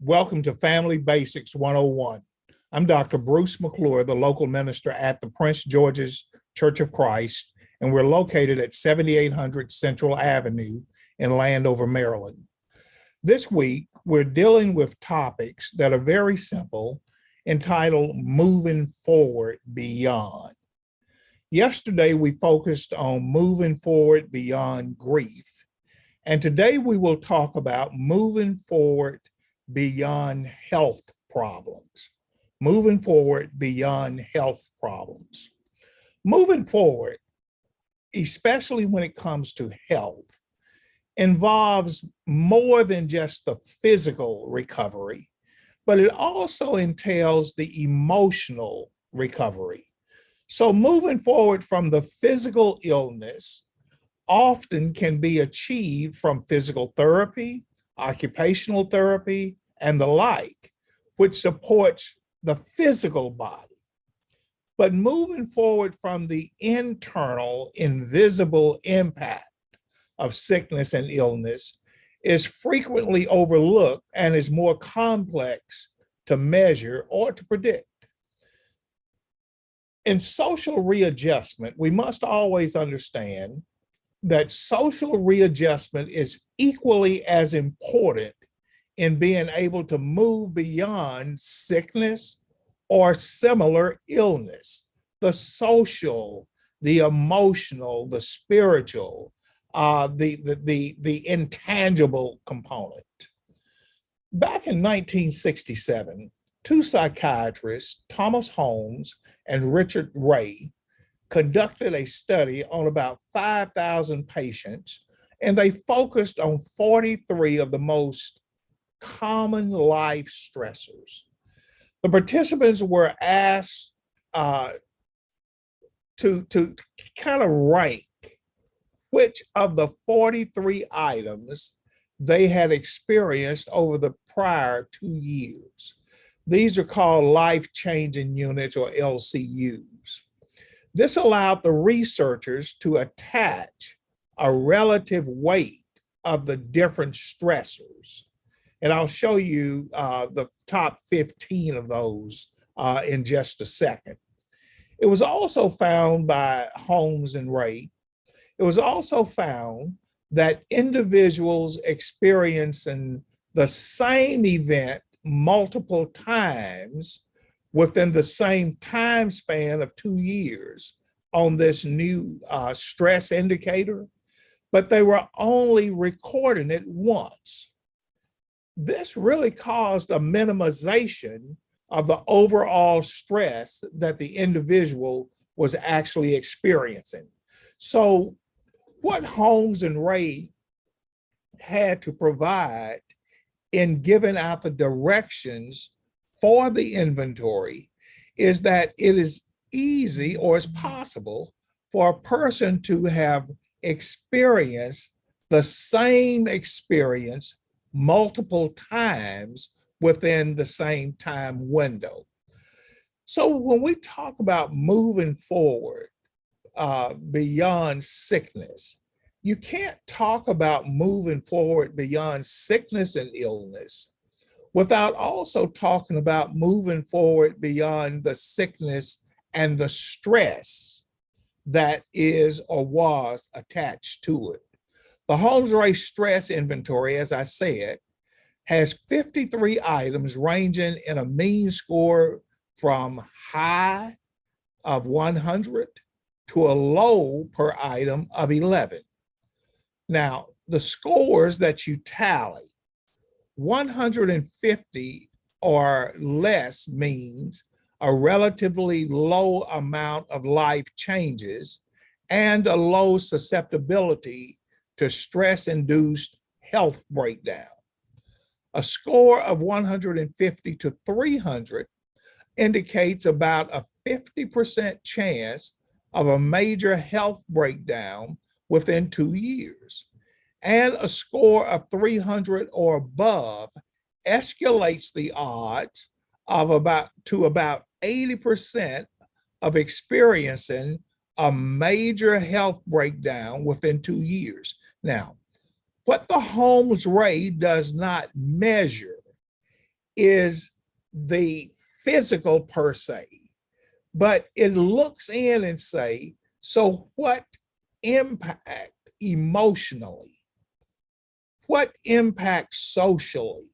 Welcome to Family Basics 101. I'm Dr. Bruce McClure, the local minister at the Prince George's Church of Christ, and we're located at 7800 Central Avenue in Landover, Maryland. This week, we're dealing with topics that are very simple, entitled Moving Forward Beyond. Yesterday, we focused on moving forward beyond grief, and today we will talk about moving forward beyond health problems. Moving forward beyond health problems. Moving forward, especially when it comes to health, involves more than just the physical recovery, but it also entails the emotional recovery. So moving forward from the physical illness often can be achieved from physical therapy, occupational therapy, and the like, which supports the physical body. But moving forward from the internal, invisible impact of sickness and illness is frequently overlooked and is more complex to measure or to predict. In social readjustment, we must always understand that social readjustment is equally as important in being able to move beyond sickness or similar illness. The social, the emotional, the spiritual, the intangible component. Back in 1967, two psychiatrists, Thomas Holmes and Richard Ray, conducted a study on about 5,000 patients, and they focused on 43 of the most common life stressors. The participants were asked to kind of rank which of the 43 items they had experienced over the prior 2 years. These are called life-changing units, or LCUs. This allowed the researchers to attach a relative weight of the different stressors. And I'll show you the top 15 of those in just a second. It was also found by Holmes and Ray, it was also found that individuals experiencing the same event multiple times within the same time span of 2 years on this new stress indicator, but they were only recording it once. This really caused a minimization of the overall stress that the individual was actually experiencing. So what Holmes and Ray had to provide in giving out the directions for the inventory is that it is easy, or it's possible, for a person to have experienced the same experience multiple times within the same time window. So when we talk about moving forward beyond sickness, you can't talk about moving forward beyond sickness and illness without also talking about moving forward beyond the sickness and the stress that is or was attached to it. The Holmes-Ray stress inventory, as I said, has 53 items ranging in a mean score from high of 100 to a low per item of 11. Now, the scores that you tally, 150 or less means a relatively low amount of life changes and a low susceptibility to stress-induced health breakdown. A score of 150 to 300 indicates about a 50% chance of a major health breakdown within 2 years. And a score of 300 or above escalates the odds of about 80% of experiencing a major health breakdown within 2 years. Now, what the Holmes rate does not measure is the physical per se, but it looks in and say, so what impact emotionally, what impact socially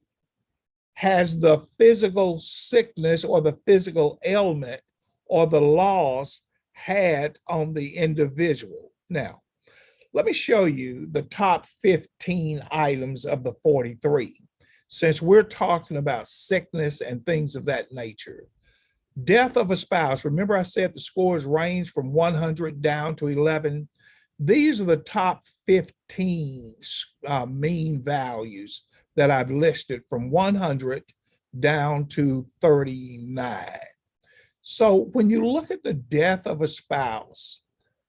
has the physical sickness or the physical ailment or the loss had on the individual? Now, let me show you the top 15 items of the 43. Since we're talking about sickness and things of that nature. Death of a spouse. Remember I said the scores range from 100 down to 11. These are the top 15 mean values that I've listed from 100 down to 39. So when you look at the death of a spouse,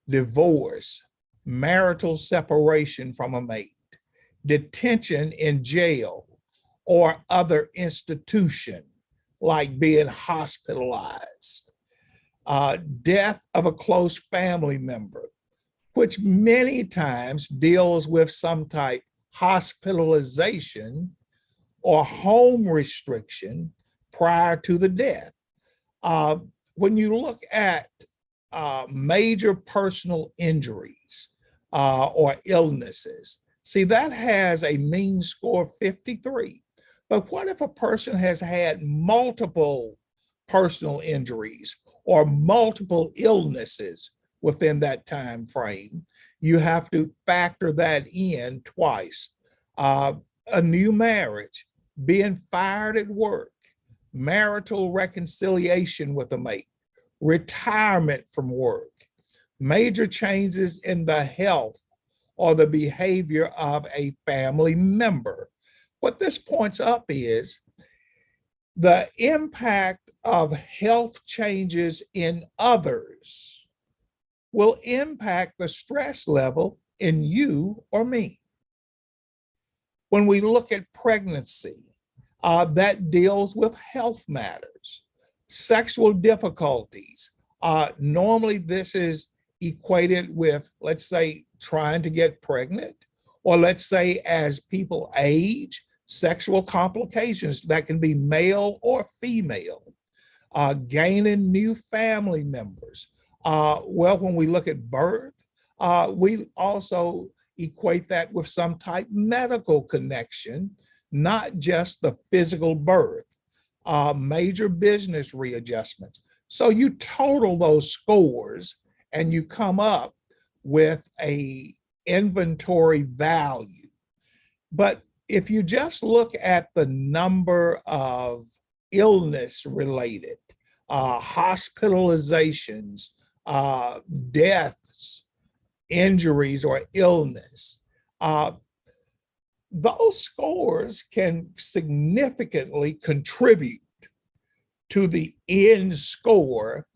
divorce, marital separation from a mate, detention in jail or other institution, like being hospitalized, death of a close family member, which many times deals with some type hospitalization or home restriction prior to the death. When you look at major personal injuries or illnesses, see, that has a mean score of 53. But what if a person has had multiple personal injuries or multiple illnesses within that time frame? You have to factor that in twice. A new marriage, being fired at work, marital reconciliation with a mate, retirement from work, major changes in the health or the behavior of a family member. What this points up is the impact of health changes in others will impact the stress level in you or me. When we look at pregnancy, that deals with health matters, sexual difficulties. Normally this is equated with, let's say, trying to get pregnant, or let's say as people age, sexual complications that can be male or female, gaining new family members. Well, when we look at birth, we also equate that with some type medical connection, not just the physical birth, major business readjustments. So you total those scores and you come up with a inventory value. But if you just look at the number of illness related, hospitalizations, deaths, injuries, or illness, those scores can significantly contribute to the end score,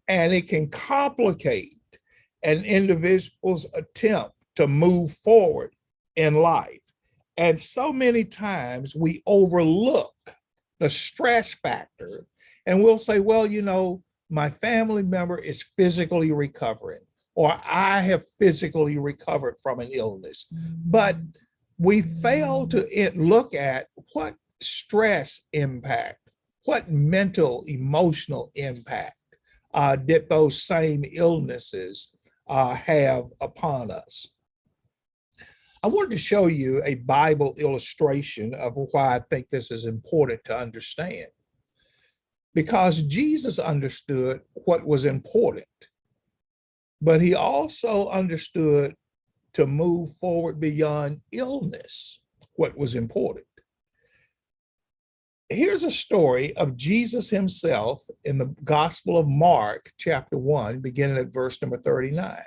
and it can complicate an individual's attempt to move forward in life. And so many times we overlook the stress factor and we'll say, well, you know, my family member is physically recovering, or I have physically recovered from an illness. But we fail to look at what stress impact, what mental, emotional impact did those same illnesses have upon us. I wanted to show you a Bible illustration of why I think this is important to understand. Because Jesus understood what was important, but he also understood to move forward beyond illness, what was important. Here's a story of Jesus himself in the Gospel of Mark, chapter 1, beginning at verse number 39.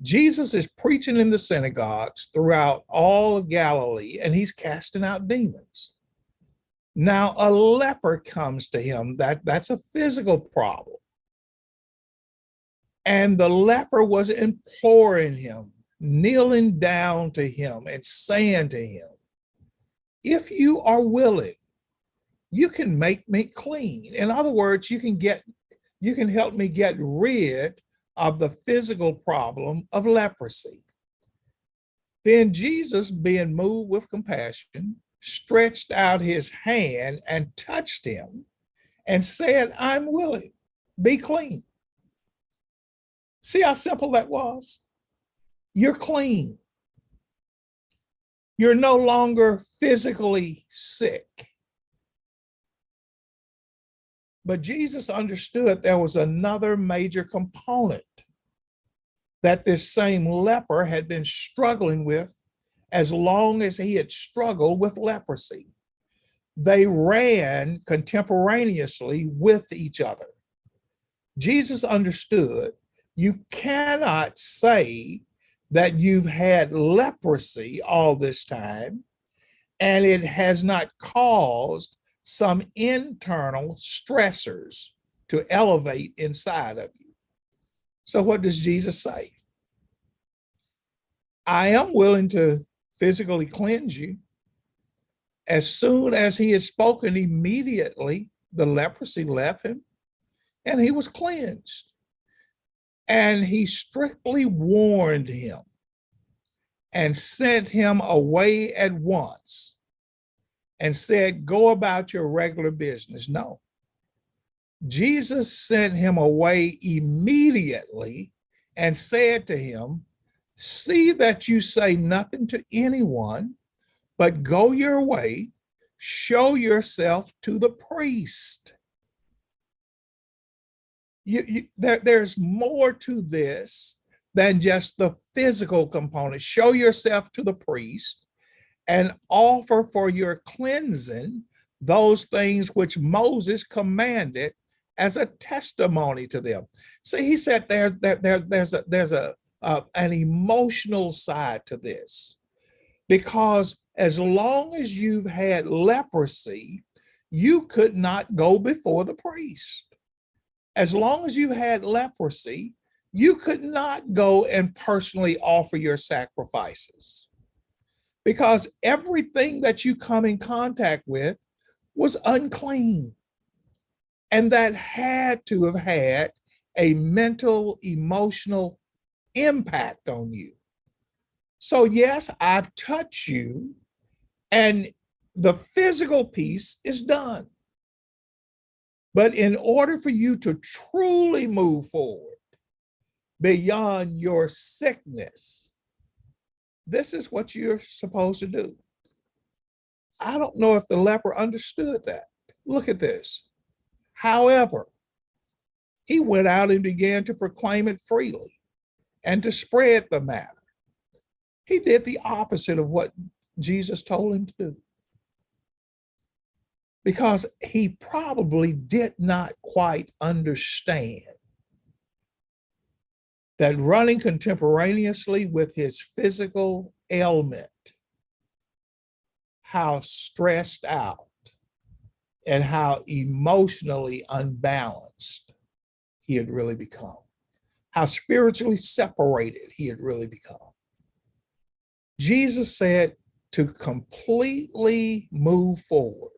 Jesus is preaching in the synagogues throughout all of Galilee, and he's casting out demons. Now, a leper comes to him. That's a physical problem. And the leper was imploring him, kneeling down to him and saying to him, if you are willing, you can make me clean. In other words, you can get you can help me get rid of the physical problem of leprosy. Then Jesus, being moved with compassion, stretched out his hand and touched him and said, I'm willing, be clean. See how simple that was? You're clean. You're no longer physically sick. But Jesus understood there was another major component that this same leper had been struggling with as long as he had struggled with leprosy. They ran contemporaneously with each other. Jesus understood you cannot say that you've had leprosy all this time and it has not caused some internal stressors to elevate inside of you. So what does Jesus say? I am willing to physically cleanse you. As soon as he had spoken, immediately the leprosy left him and he was cleansed. And he strictly warned him and sent him away at once and said, go about your regular business. No. Jesus sent him away immediately and said to him, see that you say nothing to anyone, but go your way, show yourself to the priest. There's more to this than just the physical component. Show yourself to the priest and offer for your cleansing those things which Moses commanded as a testimony to them. See, he said there's an emotional side to this, because as long as you've had leprosy, you could not go before the priest. As long as you had leprosy, you could not go and personally offer your sacrifices, because everything that you come in contact with was unclean. And that had to have had a mental, emotional impact on you. So yes, I've touched you and the physical piece is done. But in order for you to truly move forward beyond your sickness, this is what you're supposed to do. I don't know if the leper understood that. Look at this. However, he went out and began to proclaim it freely and to spread the matter. He did the opposite of what Jesus told him to do, because he probably did not quite understand that running contemporaneously with his physical ailment, how stressed out and how emotionally unbalanced he had really become, how spiritually separated he had really become. Jesus said to completely move forward,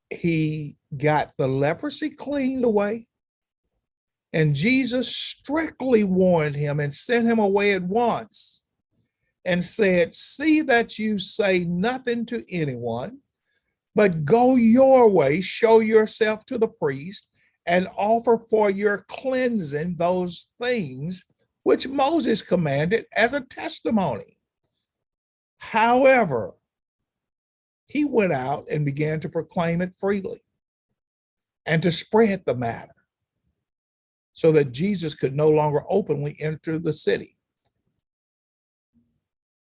he got the leprosy cleaned away, and Jesus strictly warned him and sent him away at once and said, see that you say nothing to anyone, but go your way, show yourself to the priest, and offer for your cleansing those things which Moses commanded as a testimony. However, he went out and began to proclaim it freely and to spread the matter so that Jesus could no longer openly enter the city.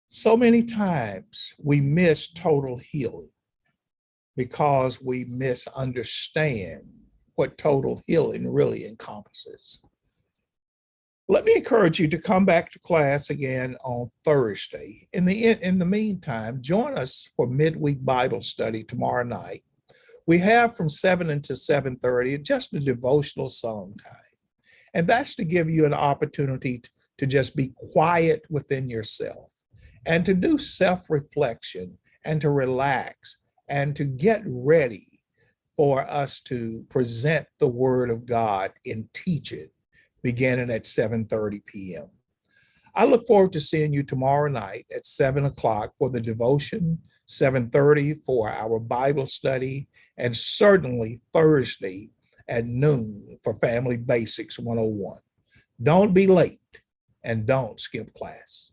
So many times we miss total healing because we misunderstand what total healing really encompasses. Let me encourage you to come back to class again on Thursday. In the meantime, join us for midweek Bible study tomorrow night. We have from 7 until 7:30 just a devotional song time. And that's to give you an opportunity to just be quiet within yourself and to do self-reflection and to relax and to get ready for us to present the Word of God and teach it beginning at 7:30 p.m. I look forward to seeing you tomorrow night at 7 o'clock for the devotion, 7:30 for our Bible study, and certainly Thursday at noon for Family Basics 101. Don't be late and don't skip class.